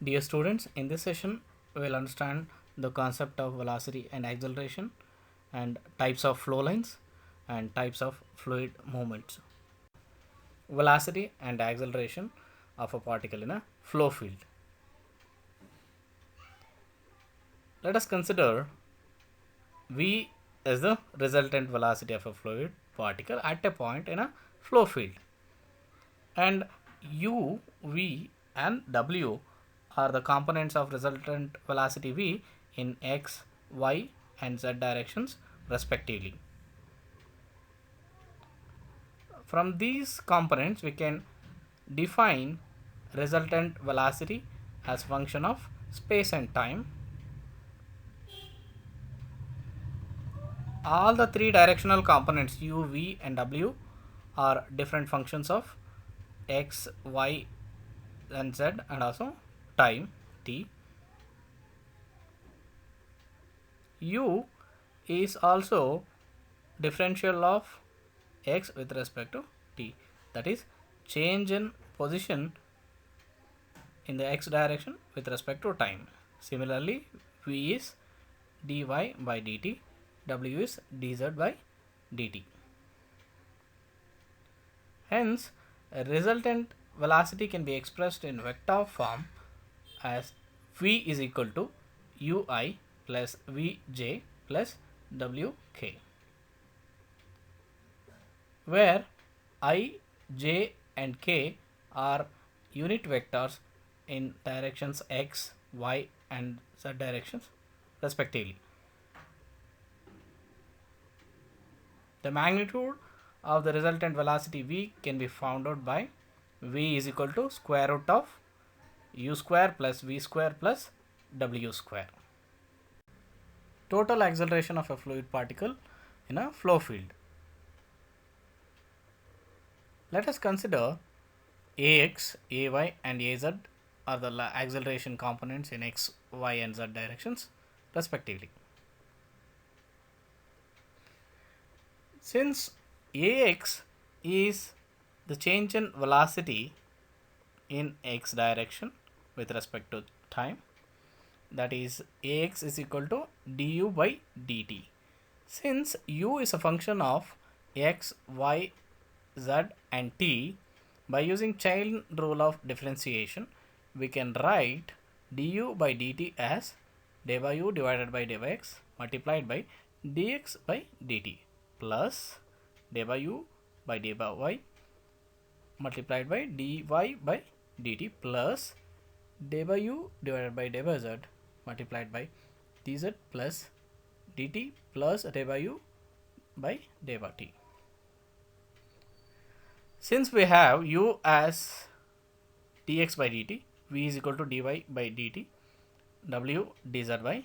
Dear students, in this session, we will understand the concept of velocity and acceleration and types of flow lines and types of fluid movements. Velocity and acceleration of a particle in a flow field. Let us consider V as the resultant velocity of a fluid particle at a point in a flow field, and u, v, and w are the components of resultant velocity v in x, y, and z directions respectively. From these components, we can define resultant velocity as function of space and time. All the three directional components u, v, and w are different functions of x, y, and z, and also time t. U is also differential of x with respect to t, that is change in position in the x direction with respect to time. Similarly, v is dy by dt, w is dz by dt. Hence, a resultant velocity can be expressed in vector form as v is equal to ui plus vj plus wk, where I, j, and k are unit vectors in directions x, y, and z directions respectively. The magnitude of the resultant velocity v can be found out by v is equal to square root of u square plus v square plus w square. Total acceleration of a fluid particle in a flow field. Let us consider ax, ay, and az are the acceleration components in x, y, and z directions respectively. Since ax is the change in velocity in x direction with respect to time, that is ax is equal to du by dt. Since u is a function of x, y, z, and t, by using chain rule of differentiation, we can write du by dt as dy by u divided by dy by x multiplied by dx by dt plus dy by u by dy by y multiplied by dy by dt plus dy by u divided by dy by z multiplied by dz plus dt plus dy by u by dy by t. Since we have u as dx by dt, v is equal to dy by dt, w dz by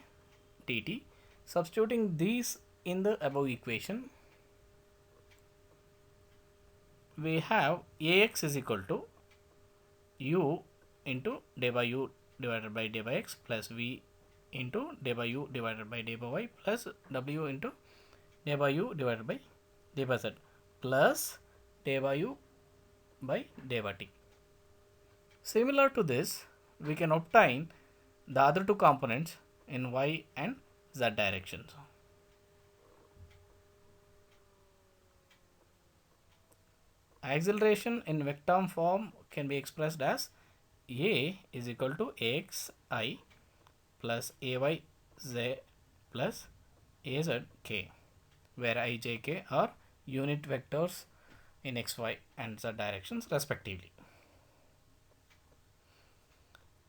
dt, substituting these in the above equation, we have ax is equal to u into dy by u divided by dy by x plus v into dy by u divided by dy by y plus w into dy by u divided by dy by z plus dy by u by dy by t. Similar to this, we can obtain the other two components in y and z directions. Acceleration in vector form can be expressed as a is equal to axi plus ayz plus azk, where I, j, k are unit vectors in x, y, and z directions respectively.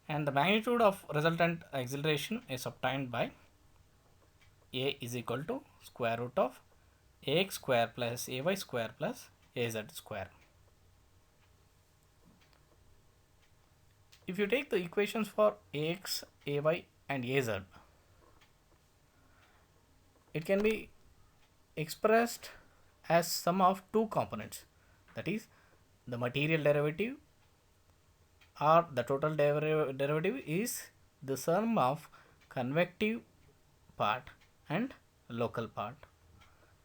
And the magnitude of resultant acceleration is obtained by a is equal to square root of ax square plus ay square plus az square. If you take the equations for ax, ay, and az, it can be expressed as sum of two components, that is the material derivative or the total derivative is the sum of convective part and local part,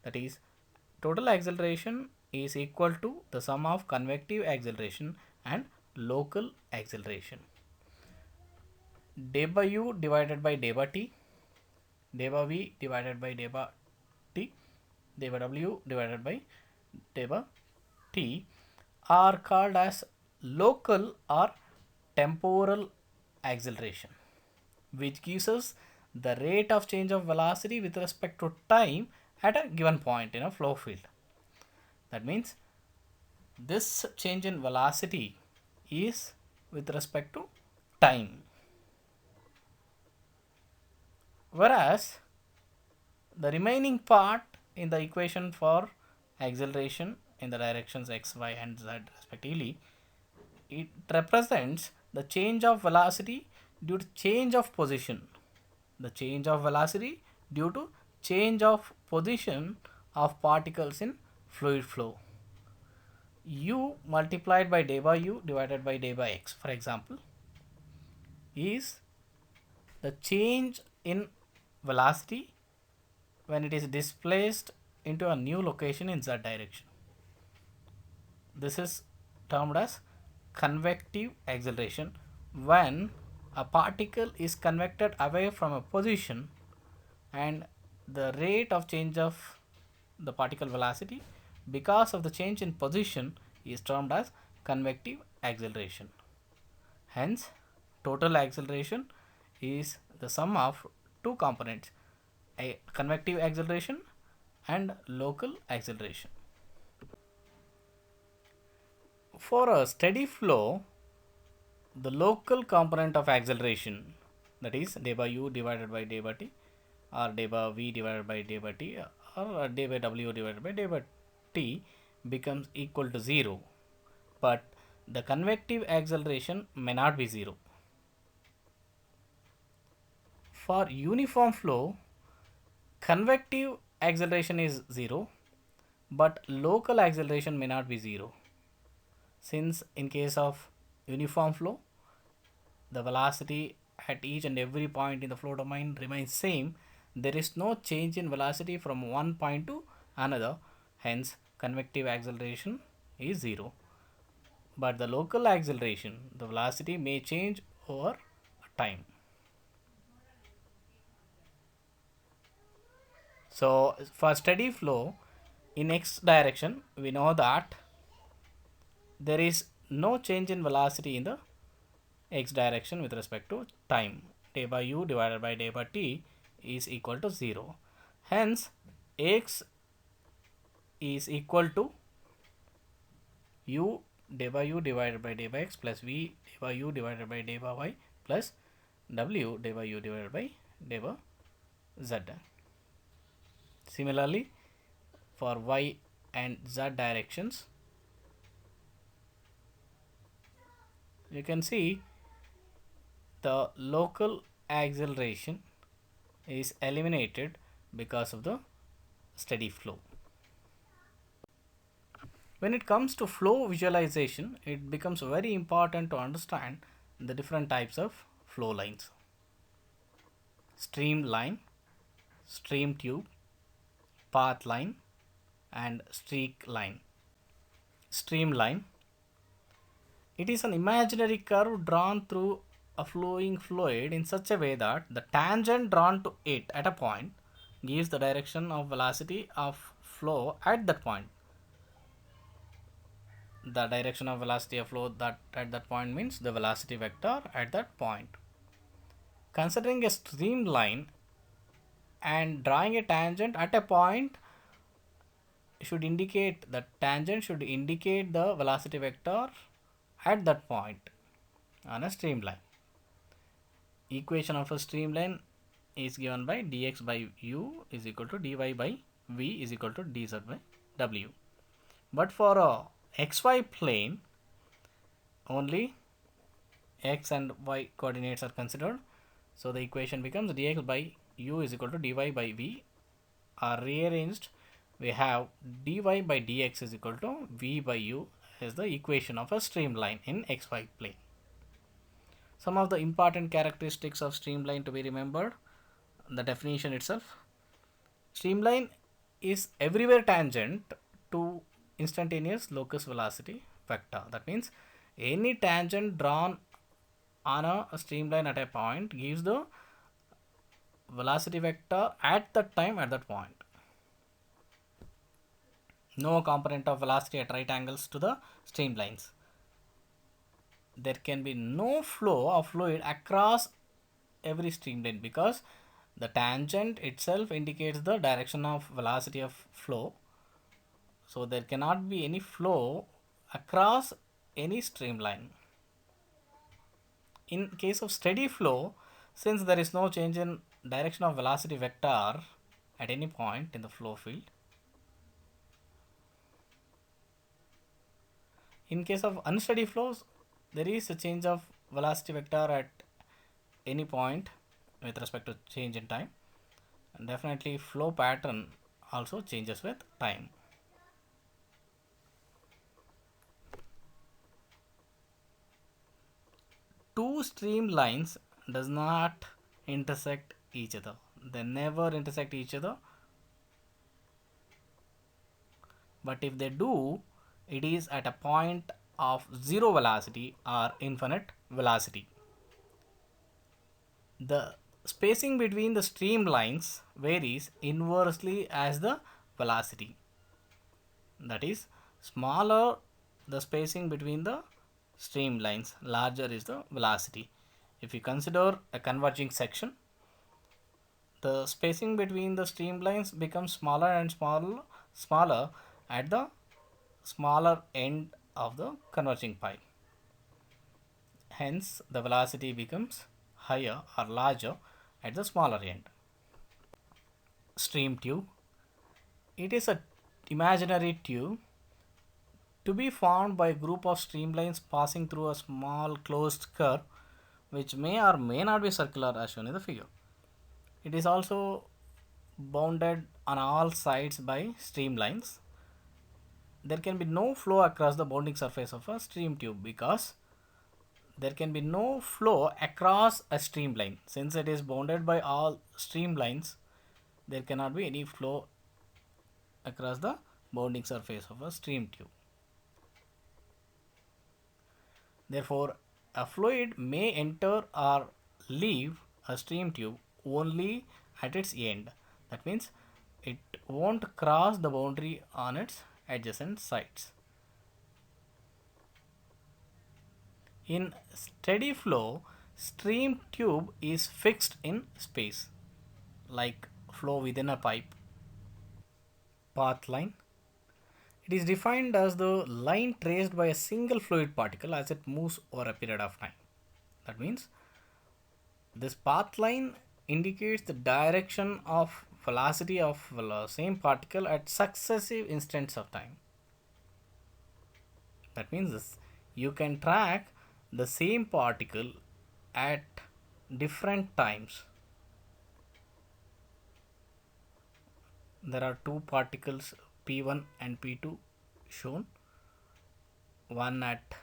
that is total acceleration is equal to the sum of convective acceleration and local acceleration. day by u divided by day by t, day by v divided by day by t, day by w divided by day by t are called as local or temporal acceleration, which gives us the rate of change of velocity with respect to time at a given point in a flow field. That means this change in velocity is with respect to time, whereas the remaining part in the equation for acceleration in the directions x, y and z respectively, it represents the change of velocity due to change of position. The change of velocity due to change of position of particles in fluid flow. U multiplied by day by u divided by day by x, for example, is the change in velocity when it is displaced into a new location in z direction. This is termed as convective acceleration when a particle is convected away from a position and the rate of change of the particle velocity because of the change in position is termed as convective acceleration. Hence, total acceleration is the sum of two components, a convective acceleration and local acceleration. For a steady flow, the local component of acceleration, that is day by u divided by day by t, or day by v divided by day by t, or day by w divided by day by t, becomes equal to 0, but the convective acceleration may not be 0. For uniform flow, convective acceleration is 0, but local acceleration may not be 0, since in case of uniform flow, the velocity at each and every point in the flow domain remains same. There is no change in velocity from one point to another, hence convective acceleration is 0. But the local acceleration, the velocity may change over time. So for steady flow in x direction, we know that there is no change in velocity in the x direction with respect to time. Day by u divided by day by t is equal to 0. Hence, x is equal to u day by u divided by day by x plus v day by u divided by day by y plus w day by u divided by day by z. Similarly, for y and z directions, you can see the local acceleration is eliminated because of the steady flow. When it comes to flow visualization, it becomes very important to understand the different types of flow lines: streamline, stream tube, path line and streak line. Streamline, it is an imaginary curve drawn through a flowing fluid in such a way that the tangent drawn to it at a point gives the direction of velocity of flow at that point. The direction of velocity of flow that at that point means the velocity vector at that point. Considering a streamline and drawing a tangent at a point should indicate the tangent should indicate the velocity vector at that point on a streamline. Equation of a streamline is given by dx by u is equal to dy by v is equal to dz by w. But for a xy plane, only x and y coordinates are considered. So the equation becomes dx by u is equal to dy by v. Are rearranged, we have dy by dx is equal to v by u is the equation of a streamline in xy plane. Some of the important characteristics of streamline to be remembered, the definition itself. Streamline is everywhere tangent to instantaneous locus velocity vector. That means any tangent drawn on a streamline at a point gives the velocity vector at that time at that point. No component of velocity at right angles to the streamlines. There can be no flow of fluid across every streamline because the tangent itself indicates the direction of velocity of flow. So there cannot be any flow across any streamline. In case of steady flow, since there is no change in direction of velocity vector at any point in the flow field, in case of unsteady flows, there is a change of velocity vector at any point with respect to change in time, and definitely flow pattern also changes with time. Two streamlines does not intersect each other. They never intersect each other. But if they do, it is at a point of zero velocity or infinite velocity. The spacing between the streamlines varies inversely as the velocity. That is, smaller the spacing between the streamlines, larger is the velocity. If you consider a converging section, the spacing between the streamlines becomes smaller and smaller at the smaller end of the converging pipe. Hence, the velocity becomes higher or larger at the smaller end. Stream tube. It is a imaginary tube to be formed by a group of streamlines passing through a small closed curve which may or may not be circular as shown in the figure. It is also bounded on all sides by streamlines. There can be no flow across the bounding surface of a stream tube because there can be no flow across a streamline. Since it is bounded by all streamlines, there cannot be any flow across the bounding surface of a stream tube. Therefore, a fluid may enter or leave a stream tube only at its end. That means it won't cross the boundary on its adjacent sides. In steady flow, stream tube is fixed in space, like flow within a pipe. Path line. It is defined as the line traced by a single fluid particle as it moves over a period of time. That means this path line indicates the direction of velocity of the same particle at successive instants of time. That means this, you can track the same particle at different times. There are two particles P1 and P2 shown, one at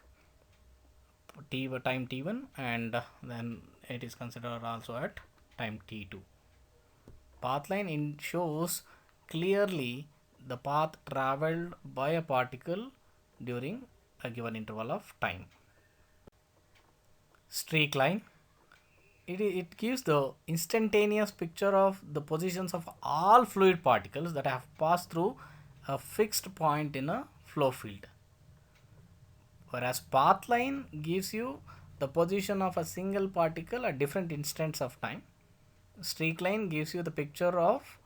time t1 and then it is considered also at time t2. Path line shows clearly the path traveled by a particle during a given interval of time. Streak line. It gives the instantaneous picture of the positions of all fluid particles that have passed through a fixed point in a flow field. Whereas path line gives you the position of a single particle at different instants of time. Streak line gives you the picture of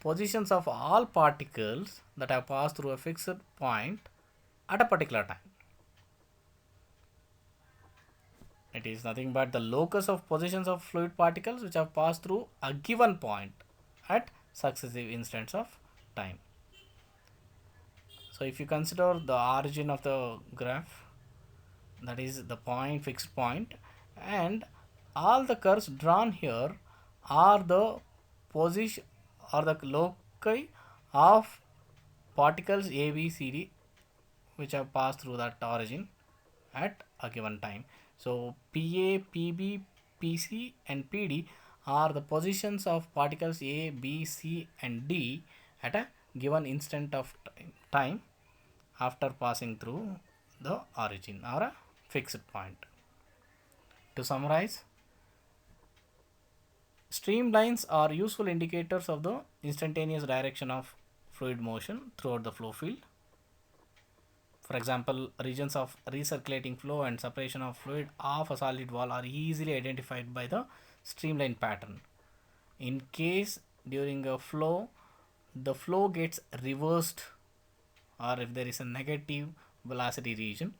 positions of all particles that have passed through a fixed point at a particular time. It is nothing but the locus of positions of fluid particles which have passed through a given point at successive instants of time. So if you consider the origin of the graph, that is the point, fixed point, and all the curves drawn here are the position or the loci of particles A, B, C, D which have passed through that origin at a given time. So PA, PB, PC and PD are the positions of particles A, B, C and D at a given instant of time after passing through the origin or a fixed point. To summarize, streamlines are useful indicators of the instantaneous direction of fluid motion throughout the flow field. For example, regions of recirculating flow and separation of fluid off a solid wall are easily identified by the streamline pattern. In case during a flow, the flow gets reversed, or if there is a negative velocity region,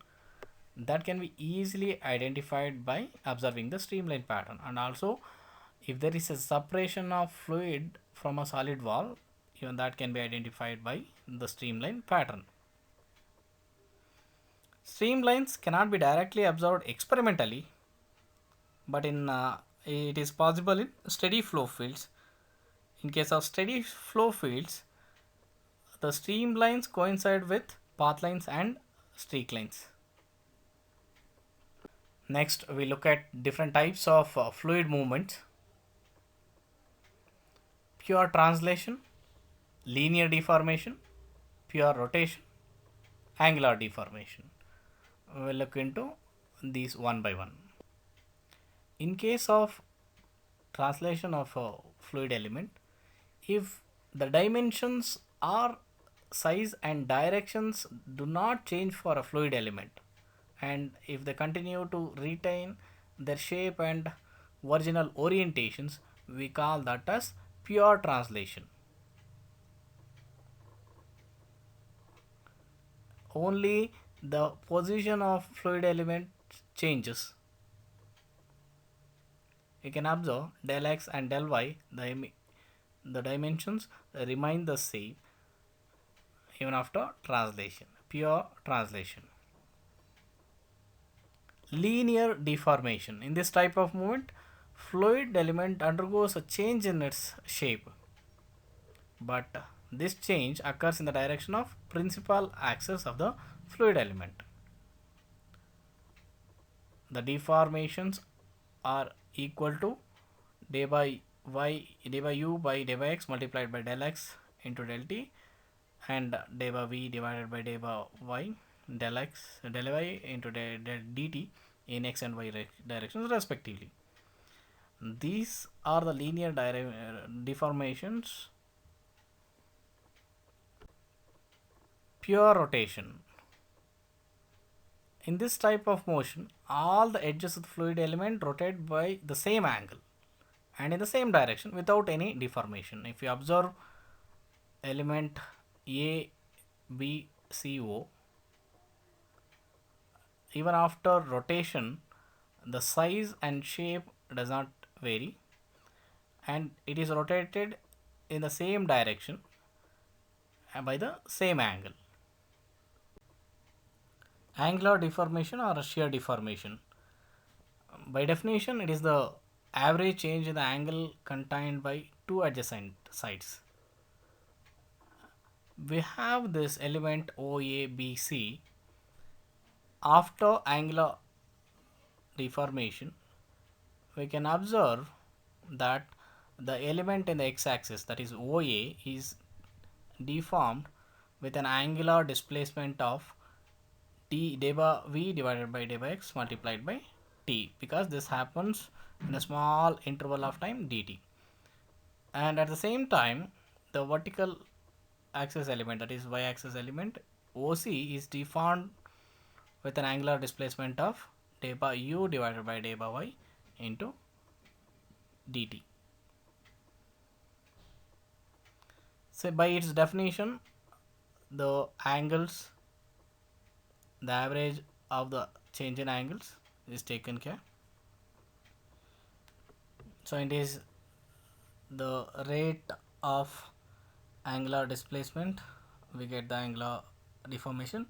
that can be easily identified by observing the streamline pattern. And also, if there is a separation of fluid from a solid wall, even that can be identified by the streamline pattern. Streamlines cannot be directly observed experimentally, but it is possible in steady flow fields. In case of steady flow fields, the streamlines coincide with path lines and streak lines. Next, we look at different types of fluid movements: pure translation, linear deformation, pure rotation, angular deformation. We'll look into these one by one. In case of translation of a fluid element, if the dimensions or size and directions do not change for a fluid element, and if they continue to retain their shape and original orientations, we call that as pure translation. Only the position of fluid element changes. You can observe del x and del y, the dimensions remain the same even after translation, pure translation. Linear deformation. In this type of movement, fluid element undergoes a change in its shape, but this change occurs in the direction of principal axis of the fluid element. The deformations are equal to d by u by d by x multiplied by del x into del t, and d by v divided by d by y del x del y into del dt in x and y directions respectively. These are the linear deformations. Pure rotation. In this type of motion, all the edges of the fluid element rotate by the same angle and in the same direction without any deformation. If you observe element A, B, C, O, even after rotation, the size and shape does not vary, and it is rotated in the same direction by the same angle. Angular deformation or shear deformation. By definition, it is the average change in the angle contained by two adjacent sides. We have this element OABC. After angular deformation, we can observe that the element in the x-axis, that is OA, is deformed with an angular displacement of d by v divided by d by x multiplied by t, because this happens in a small interval of time dt. And at the same time, the vertical axis element, that is y-axis element OC, is deformed with an angular displacement of d by u divided by d by y into dt. So by its definition, the angles, the average of the change in angles is taken care. So it is the rate of angular displacement, we get the angular deformation.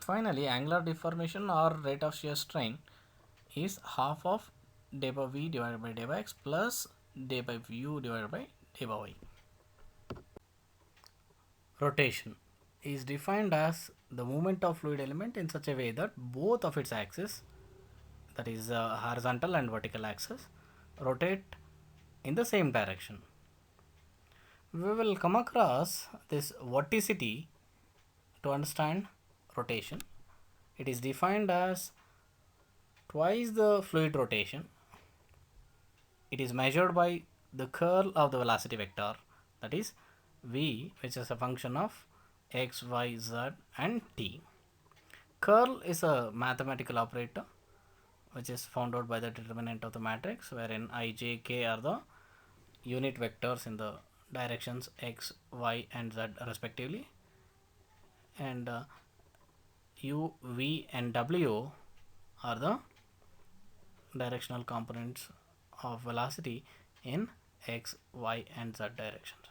Finally, angular deformation or rate of shear strain is half of d by v divided by d by x plus d by u divided by d by y. Rotation is defined as the movement of fluid element in such a way that both of its axes, that is horizontal and vertical axis, rotate in the same direction. We will come across this vorticity to understand rotation. It is defined as twice the fluid rotation. It is measured by the curl of the velocity vector, that is v, which is a function of x, y, z and t. Curl is a mathematical operator which is found out by the determinant of the matrix, wherein I, j, k are the unit vectors in the directions x, y and z respectively, and u, v and w are the directional components of velocity in x, y and z directions.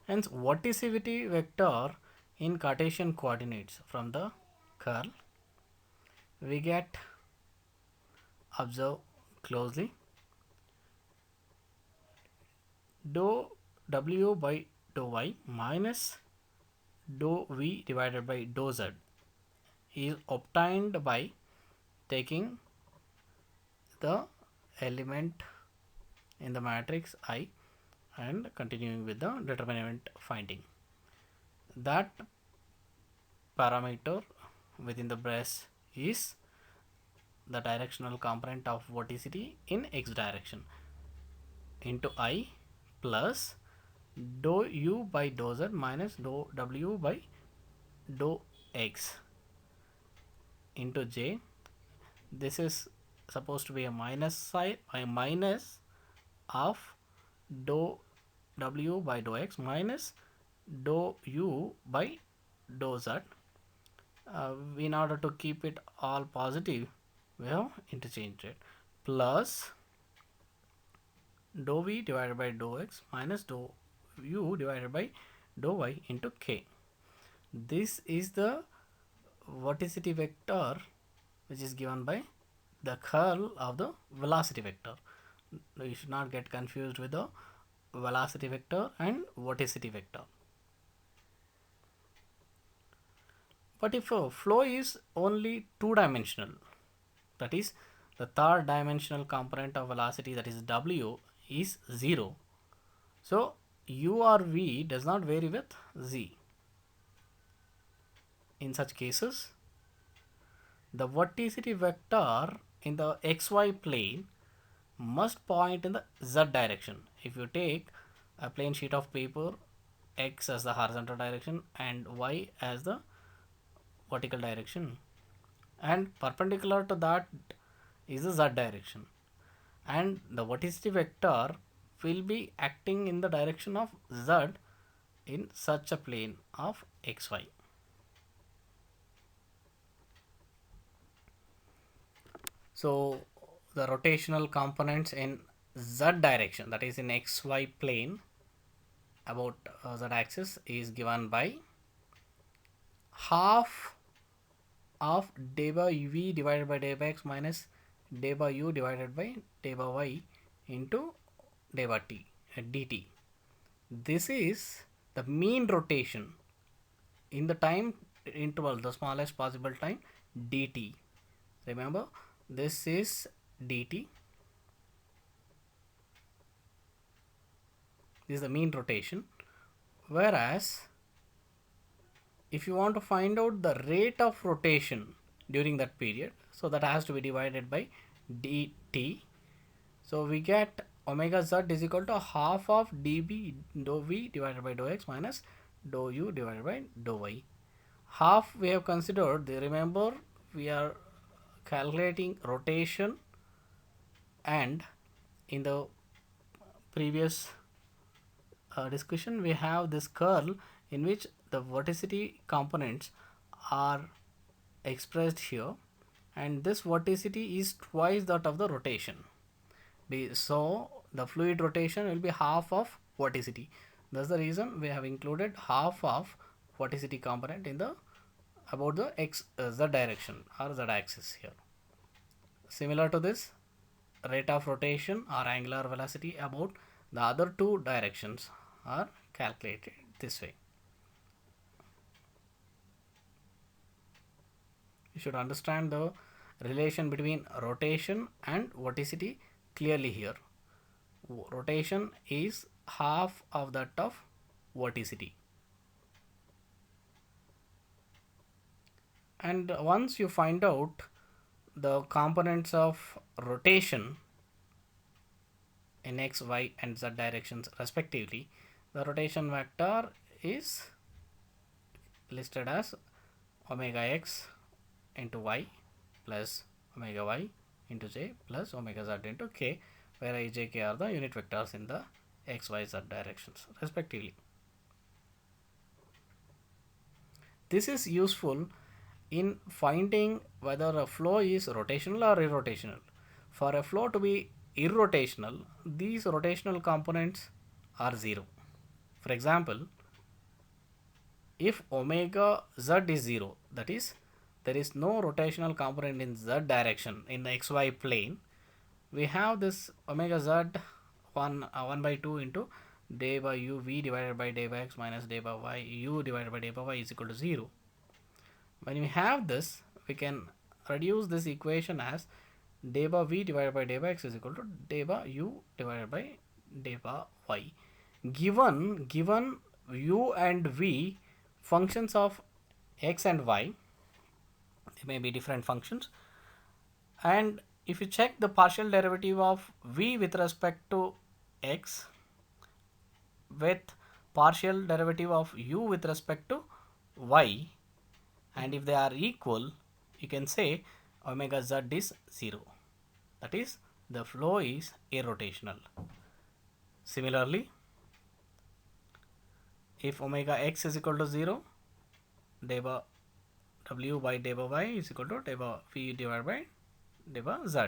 Hence, vorticity vector in Cartesian coordinates from the curl, we get, observe closely, dou w by dou y minus dou v divided by dou z is obtained by taking the element in the matrix I and continuing with the determinant finding. That parameter within the brace is the directional component of vorticity in x direction into I plus dou u by dou z minus dou w by dou x into j. This is supposed to be a minus side, a minus of dou w by dou x minus dou u by dou z. In order to keep it all positive, we have interchanged it, plus dou v divided by dou x minus dou u divided by dou y into k. This is the vorticity vector which is given by the curl of the velocity vector. You should not get confused with the velocity vector and vorticity vector. But if a flow is only two-dimensional, that is the third dimensional component of velocity, that is w, is 0, so u or v does not vary with z. In such cases, the vorticity vector in the xy plane must point in the z direction. If you take a plain sheet of paper, x as the horizontal direction and y as the vertical direction, and perpendicular to that is the z direction, and the vorticity vector will be acting in the direction of z in such a plane of xy. So the rotational components in z direction, that is in xy plane about z axis, is given by half of d by v divided by d by x minus d by u divided by d by y into d by t dt. This is the mean rotation in the time interval, the smallest possible time, dt. Remember, this is dt. This is the mean rotation. Whereas if you want to find out the rate of rotation during that period, so that has to be divided by dt. So we get omega z is equal to half of dB dou v divided by dou x minus dou u divided by dou y. Half we have considered, remember we are calculating rotation, and in the previous discussion we have this curl in which the vorticity components are expressed here, and this vorticity is twice that of the rotation. So the fluid rotation will be half of vorticity. That's the reason we have included half of vorticity component in the about the x z direction or z axis here. Similar to this, rate of rotation or angular velocity about the other two directions are calculated this way. You should understand the relation between rotation and vorticity clearly here. Rotation is half of that of vorticity. And once you find out the components of rotation in x, y and z directions respectively, the rotation vector is listed as omega x into y plus omega y into j plus omega z into k, where I, j, k are the unit vectors in the x, y, z directions respectively. This is useful in finding whether a flow is rotational or irrotational. For a flow to be irrotational, these rotational components are 0. For example, if omega z is 0, that is, there is no rotational component in z direction in the xy plane, we have this omega z 1 by 2 into day by u v divided by day by x minus day by y u divided by day by y is equal to 0. When we have this, we can reduce this equation as day by v divided by day by x is equal to day by u divided by day by y. Given u and v functions of x and y, they may be different functions, and if you check the partial derivative of v with respect to x with partial derivative of u with respect to y, and if they are equal, you can say omega z is 0. That is, the flow is irrotational. Similarly, if omega x is equal to 0, day by w by day by y is equal to day by v divided by day by z.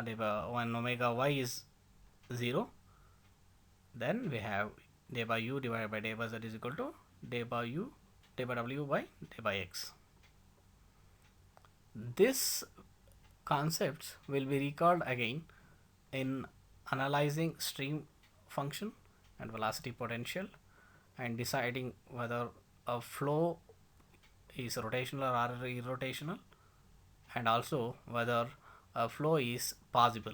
Day by when omega y is 0, then we have day by u divided by day by z is equal to day by u day by w by day by x. This concepts will be recalled again in analyzing stream function and velocity potential and deciding whether a flow is rotational or irrotational, and also whether a flow is possible.